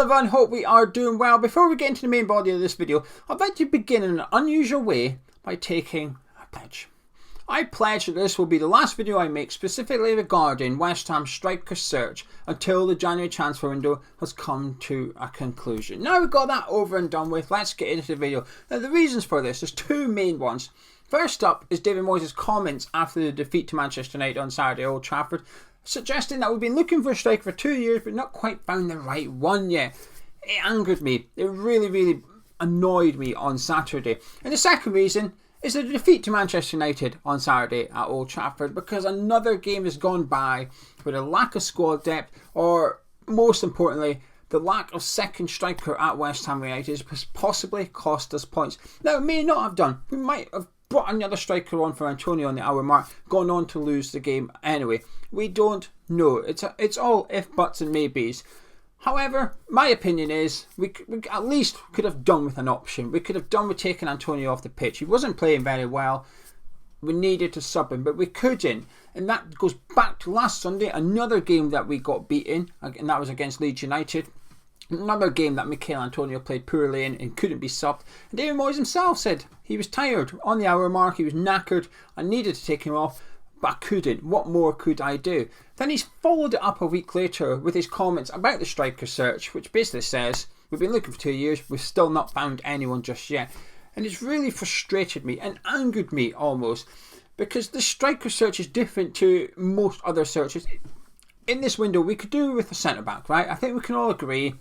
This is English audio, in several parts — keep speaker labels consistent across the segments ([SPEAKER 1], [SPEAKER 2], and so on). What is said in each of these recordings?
[SPEAKER 1] everyone, hope we are doing well. Before we get into the main body of this video, I'd like to begin in an unusual way by taking a pledge. I pledge that this will be the last video I make specifically regarding West Ham striker search until the January transfer window has come to a conclusion. Now we've got that over and done with, let's get into the video. Now the reasons for this, there's two main ones. First up is David Moyes' comments after the defeat to Manchester United on Saturday at Old Trafford, suggesting that we've been looking for a striker for 2 years but not quite found the right one yet. It angered me. It really annoyed me on Saturday. And the second reason is the defeat to Manchester United on Saturday at Old Trafford, because another game has gone by with a lack of squad depth, or most importantly, the lack of second striker at West Ham United has possibly cost us points. Now, it may not have done. We might have brought another striker on for Antonio on the hour mark, gone on to lose the game anyway. We don't know. It's all if, buts and maybes. However, my opinion is we at least could have done with an option. We could have done with taking Antonio off the pitch. He wasn't playing very well. We needed to sub him, but we couldn't. And that goes back to last Sunday, another game that we got beaten, and that was against Leeds United. Another game that Mikel Antonio played poorly in and couldn't be subbed. And David Moyes himself said he was tired on the hour mark, he was knackered. I needed to take him off, but I couldn't. What more could I do? Then he's followed it up a week later with his comments about the striker search, which basically says, we've been looking for 2 years, we've still not found anyone just yet. And it's really frustrated me and angered me almost, because the striker search is different to most other searches. In this window, we could do with a centre-back, right? I think we can all agree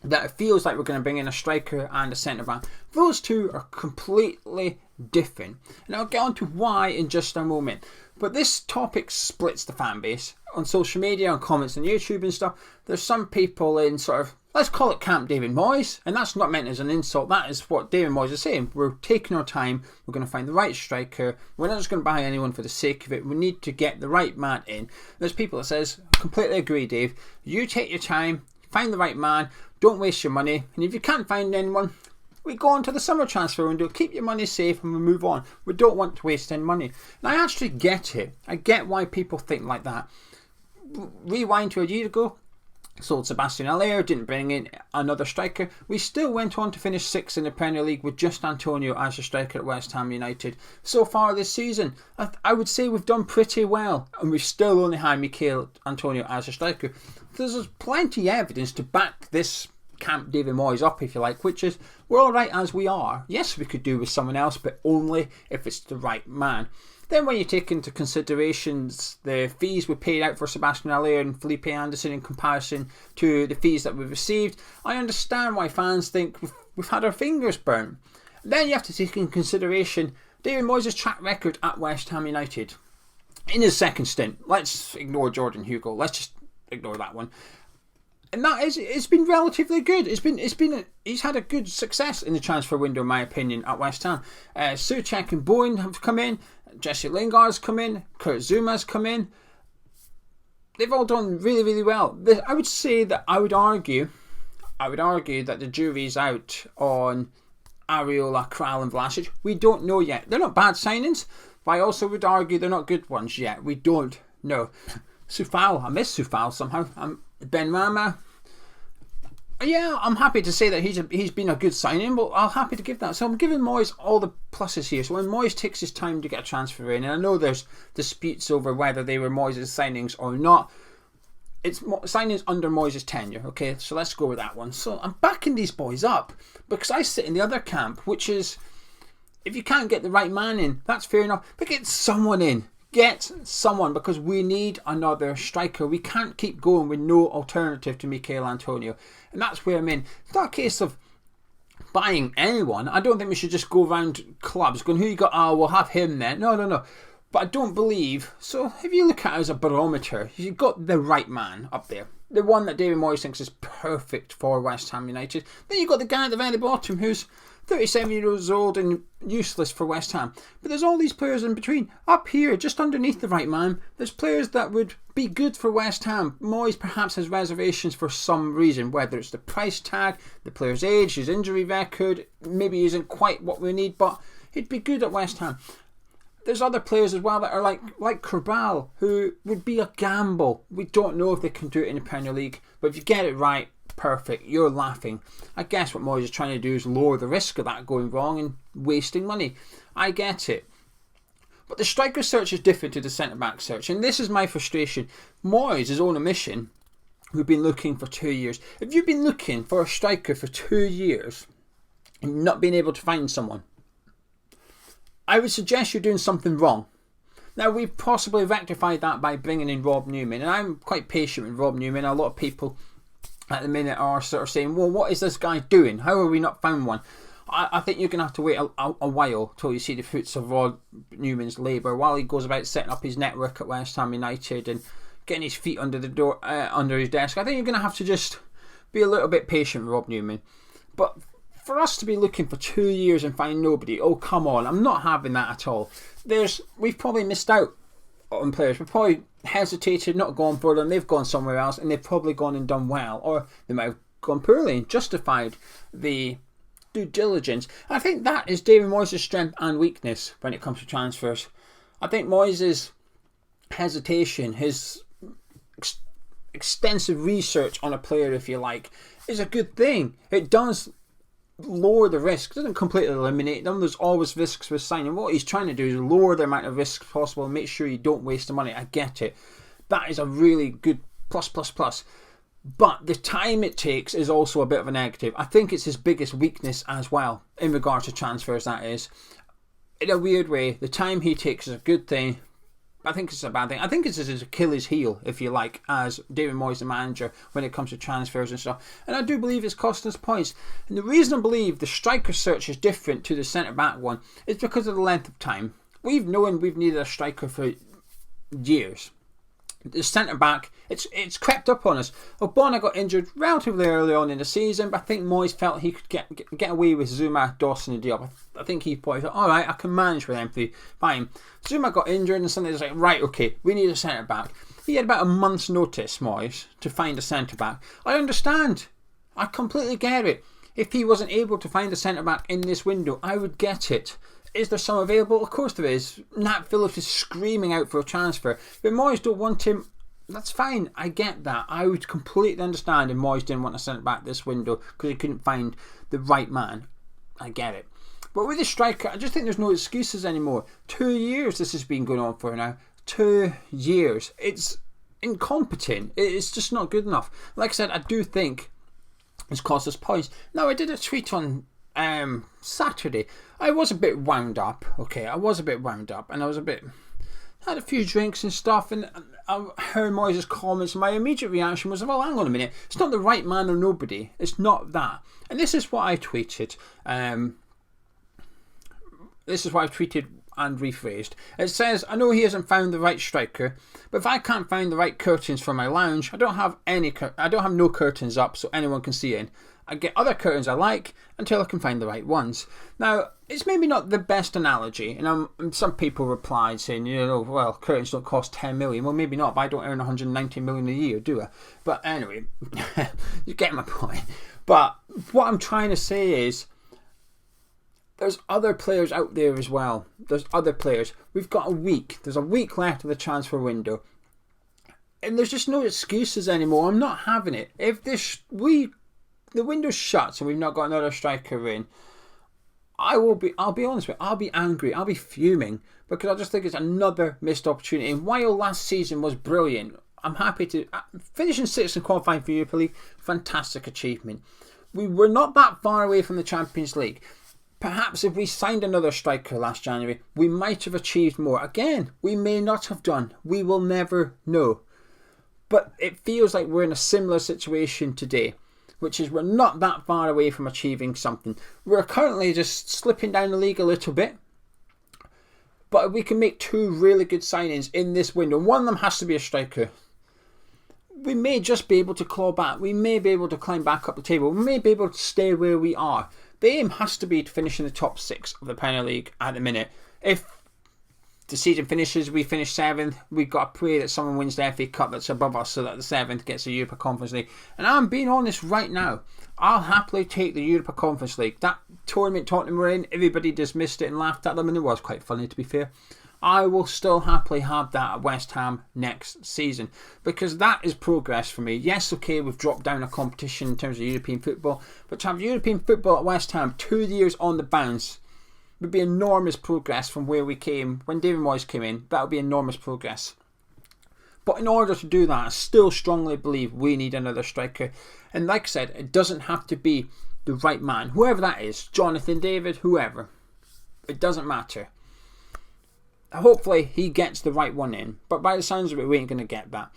[SPEAKER 1] that it feels like we're going to bring in a striker and a centre-back. Those two are completely different. And I'll get on to why in just a moment. But this topic splits the fan base. On social media, on comments on YouTube and stuff, there's some people in sort of, let's call it Camp David Moyes. And that's not meant as an insult. That is what David Moyes is saying. We're taking our time. We're going to find the right striker. We're not just going to buy anyone for the sake of it. We need to get the right man in. There's people that says, completely agree, Dave. You take your time. Find the right man. Don't waste your money. And if you can't find anyone, we go on to the summer transfer window. Keep your money safe and we move on. We don't want to waste any money. And I actually get it. I get why people think like that. Rewind to a year ago. Sold Sebastian Allaire, didn't bring in another striker. We still went on to finish 6th in the Premier League with just Antonio as a striker at West Ham United. So far this season, I would say we've done pretty well, and we've still only had Mikel Antonio as a striker. There's plenty of evidence to back this Camp David Moyes up, if you like, which is we're alright as we are. Yes, we could do with someone else, but only if it's the right man. Then when you take into considerations the fees we paid out for Sebastian Allaire and Felipe Anderson in comparison to the fees that we've received, I understand why fans think we've had our fingers burnt. Then you have to take into consideration David Moyes' track record at West Ham United. In his second stint, let's ignore Jordan Hugo, let's just ignore that one. And that is, it's been relatively good. He's had a good success in the transfer window, in my opinion, at West Ham. Souček and Bowen have come in. Jesse Lingard's come in. Kurt Zuma's come in. They've all done really well. I would argue that the jury's out on Areola, Kral and Vlasic. We don't know yet. They're not bad signings, but I also would argue they're not good ones yet. We don't know. Soufal, I miss Soufal somehow. Ben Rama, yeah, I'm happy to say that he's been a good signing, but I'm happy to give that. So I'm giving Moyes all the pluses here. So when Moyes takes his time to get a transfer in, and I know there's disputes over whether they were Moyes' signings or not, it's signings under Moyes' tenure, okay? So let's go with that one. So I'm backing these boys up because I sit in the other camp, which is if you can't get the right man in, that's fair enough, but get someone in. Get someone, because we need another striker. We can't keep going with no alternative to Mikel Antonio. And that's where I'm in. It's not a case of buying anyone. I don't think we should just go around clubs going, who you got? Oh, we'll have him then. No. But I don't believe. So if you look at it as a barometer, you've got the right man up there. The one that David Moyes thinks is perfect for West Ham United. Then you've got the guy at the very bottom who's 37 years old and useless for West Ham. But there's all these players in between. Up here, just underneath the right man, there's players that would be good for West Ham. Moyes perhaps has reservations for some reason, whether it's the price tag, the player's age, his injury record, maybe he isn't quite what we need, but he'd be good at West Ham. There's other players as well that are like Cabral, who would be a gamble. We don't know if they can do it in the Premier League, but if you get it right, perfect, you're laughing. I guess what Moyes is trying to do is lower the risk of that going wrong and wasting money. I get it. But the striker search is different to the centre-back search, and this is my frustration. Moyes, his own admission, we've been looking for 2 years. If you've been looking for a striker for 2 years and not been able to find someone, I would suggest you're doing something wrong. Now, we've possibly rectified that by bringing in Rob Newman, and I'm quite patient with Rob Newman. A lot of people at the minute are sort of saying, well, what is this guy doing? How have we not found one? I think you're going to have to wait a while till you see the fruits of Rob Newman's labour while he goes about setting up his network at West Ham United and getting his feet under the door, under his desk. I think you're going to have to just be a little bit patient with Rob Newman. But for us to be looking for 2 years and find nobody, oh come on, I'm not having that at all. We've probably missed out on players. We've probably hesitated, not gone for them. They've gone somewhere else, and they've probably gone and done well, or they might have gone poorly and justified the due diligence. I think that is David Moyes' strength and weakness when it comes to transfers. I think Moyes' hesitation, his extensive research on a player, if you like, is a good thing. It does lower the risk. It doesn't completely eliminate them. There's always risks with signing. What he's trying to do is lower the amount of risks possible and make sure you don't waste the money. I get it. That is a really good plus. But the time it takes is also a bit of a negative. I think it's his biggest weakness as well, in regards to transfers, that is. In a weird way, the time he takes is a good thing. I think it's a bad thing. I think it's his Achilles heel, if you like, as David Moyes, the manager, when it comes to transfers and stuff. And I do believe it's costing us points. And the reason I believe the striker search is different to the centre-back one is because of the length of time. We've known we've needed a striker for years. The centre-back, it's crept up on us. Ogbonna got injured relatively early on in the season, but I think Moyes felt he could get away with Zuma, Dawson and Diop. I think he probably thought, alright, I can manage with them three. Fine. Zuma got injured and suddenly was like, right, okay, we need a centre-back. He had about a month's notice, Moyes, to find a centre-back. I understand. I completely get it. If he wasn't able to find a centre-back in this window, I would get it. Is there some available? Of course there is. Nat Phillips is screaming out for a transfer. But Moyes don't want him. That's fine. I get that. I would completely understand if Moyes didn't want to send it back this window because he couldn't find the right man. I get it. But with the striker, I just think there's no excuses anymore. 2 years this has been going on for now. 2 years. It's incompetent. It's just not good enough. Like I said, I do think it's cost us points. Now, I did a tweet on Saturday. I was a bit wound up. Okay, I was a bit wound up, and I had a few drinks and stuff, and I heard Moyes' comments, and my immediate reaction was, well, hang on a minute, it's not the right man or nobody. It's not that. And this is what I tweeted. This is what I've tweeted and rephrased. It says, I know he hasn't found the right striker, but if I can't find the right curtains for my lounge, I don't have no curtains up so anyone can see in. I get other curtains I like until I can find the right ones. Now, it's maybe not the best analogy, and some people replied saying, well, curtains don't cost 10 million. Well, maybe not, but I don't earn 190 million a year, do I? But anyway, you get my point. But what I'm trying to say is, there's other players out there as well. There's other players. We've got a week. There's a week left of the transfer window. And there's just no excuses anymore. I'm not having it. If the window's shut and we've not got another striker in, I'll be honest with you, I'll be angry, I'll be fuming, because I just think it's another missed opportunity. And while last season was brilliant, I'm happy to finishing sixth and qualifying for Europa League, fantastic achievement. We were not that far away from the Champions League. Perhaps if we signed another striker last January, we might have achieved more. Again, we may not have done. We will never know. But it feels like we're in a similar situation today, which is we're not that far away from achieving something. We're currently just slipping down the league a little bit. But if we can make 2 really good signings in this window, one of them has to be a striker, we may just be able to claw back. We may be able to climb back up the table. We may be able to stay where we are. The aim has to be to finish in the top 6 of the Premier League at the minute. If the season finishes, we finish 7th, we've got to pray that someone wins the FA Cup that's above us so that the 7th gets the Europa Conference League. And I'm being honest right now, I'll happily take the Europa Conference League. That tournament Tottenham were in, everybody dismissed it and laughed at them, and it was quite funny, to be fair. I will still happily have that at West Ham next season, because that is progress for me. Yes, okay, we've dropped down a competition in terms of European football, but to have European football at West Ham 2 years on the bounce would be enormous progress from where we came when David Moyes came in. That would be enormous progress. But in order to do that, I still strongly believe we need another striker. And like I said, it doesn't have to be the right man. Whoever that is, Jonathan David, whoever. It doesn't matter. Hopefully he gets the right one in. But by the sounds of it, we ain't going to get that.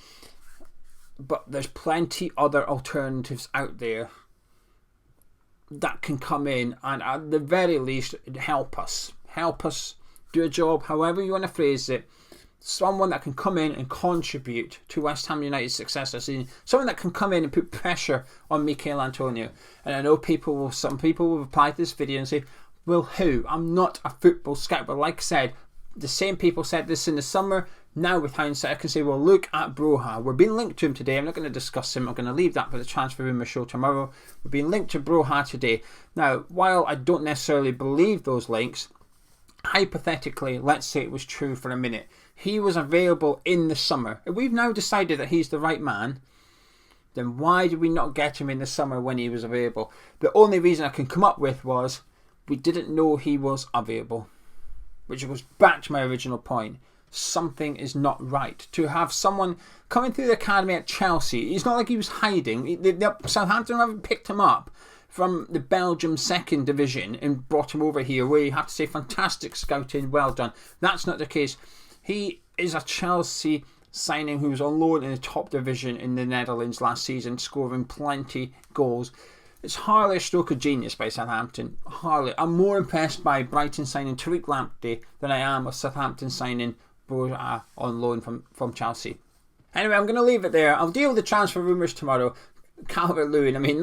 [SPEAKER 1] But there's plenty other alternatives out there that can come in and at the very least help us. Help us do a job, however you want to phrase it. Someone that can come in and contribute to West Ham United's success this season. Someone that can come in and put pressure on Mikel Antonio. And I know some people will reply to this video and say, well, who? I'm not a football scout. But like I said, the same people said this in the summer. Now with hindsight, I can say, well, look at Broha. We're being linked to him today. I'm not going to discuss him. I'm going to leave that for the Transfer Rumour show tomorrow. We're being linked to Broha today. Now, while I don't necessarily believe those links, hypothetically, let's say it was true for a minute. He was available in the summer. If we've now decided that he's the right man, then why did we not get him in the summer when he was available? The only reason I can come up with was we didn't know he was available. Which goes back to my original point. Something is not right. To have someone coming through the academy at Chelsea, it's not like he was hiding. Southampton haven't picked him up from the Belgium second division and brought him over here, where you have to say fantastic scouting, well done. That's not the case. He is a Chelsea signing who was on loan in the top division in the Netherlands last season, scoring plenty goals. It's hardly a stroke of genius by Southampton. Hardly. I'm more impressed by Brighton signing Tariq Lamptey than I am of Southampton signing Broha on loan from Chelsea. Anyway, I'm going to leave it there. I'll deal with the transfer rumours tomorrow. Calvert-Lewin, I mean,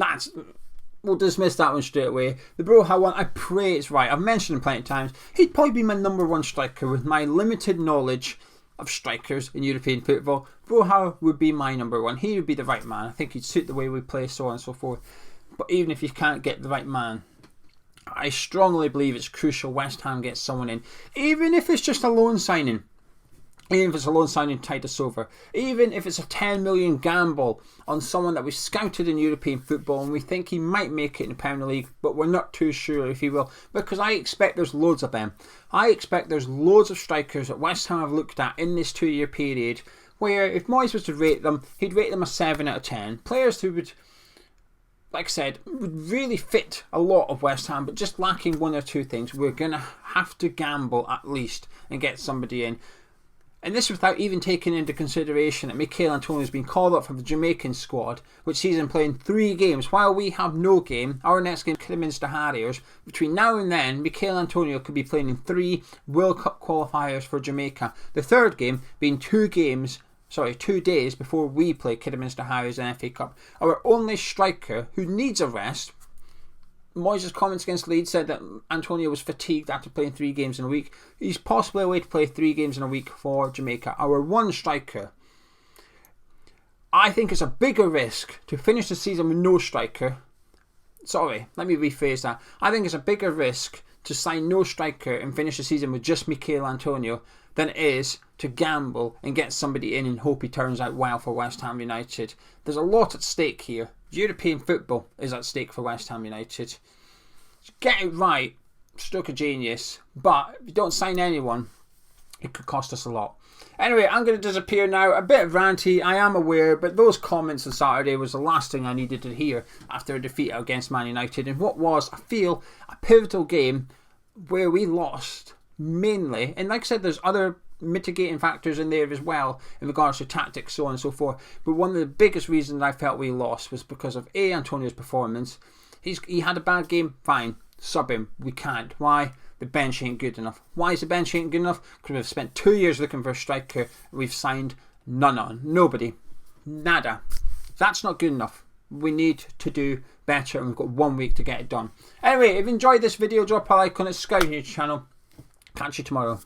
[SPEAKER 1] we'll dismiss that one straight away. The Broha one, I pray it's right. I've mentioned him plenty of times. He'd probably be my number one striker with my limited knowledge of strikers in European football. Broha would be my number one. He would be the right man. I think he'd suit the way we play, so on and so forth. But even if you can't get the right man, I strongly believe it's crucial West Ham gets someone in. Even if it's just a loan signing. Even if it's a loan signing Titus over. Even if it's a 10 million gamble on someone that we've scouted in European football and we think he might make it in the Premier League, but we're not too sure if he will. Because I expect there's loads of them. I expect there's loads of strikers that West Ham have looked at in this 2 year period where if Moyes was to rate them, he'd rate them a 7 out of 10. Players who would, like I said, would really fit a lot of West Ham, but just lacking one or two things. We're going to have to gamble at least and get somebody in. And this without even taking into consideration that Mikel Antonio has been called up for the Jamaican squad, which sees him playing 3 games. While we have no game, our next game, Kidderminster Harriers, between now and then, Mikel Antonio could be playing in 3 World Cup qualifiers for Jamaica. The third game being 2 days before we play Kidderminster Harriers in FA Cup. Our only striker who needs a rest. Moyes' comments against Leeds said that Antonio was fatigued after playing 3 games in a week. He's possibly away to play 3 games in a week for Jamaica. Our one striker. I think it's a bigger risk to finish the season with no striker. Sorry, let me rephrase that. I think it's a bigger risk to sign no striker and finish the season with just Mikel Antonio than it is to gamble and get somebody in and hope he turns out well for West Ham United. There's a lot at stake here. European football is at stake for West Ham United. Get it right, stroke of genius, but if you don't sign anyone, it could cost us a lot. Anyway, I'm going to disappear now. A bit ranty, I am aware, but those comments on Saturday was the last thing I needed to hear after a defeat against Man United in what was, I feel, a pivotal game where we lost mainly. And like I said, there's other mitigating factors in there as well in regards to tactics, so on and so forth. But one of the biggest reasons I felt we lost was because of Antonio's performance. He had a bad game, fine, sub him. We can't. Why? The bench ain't good enough. Why is the bench ain't good enough? Because we've spent 2 years looking for a striker. We've signed nobody. Nada. That's not good enough. We need to do better, and we've got 1 week to get it done. Anyway, if you enjoyed this video, drop a like on it, subscribe to the channel. Catch you tomorrow.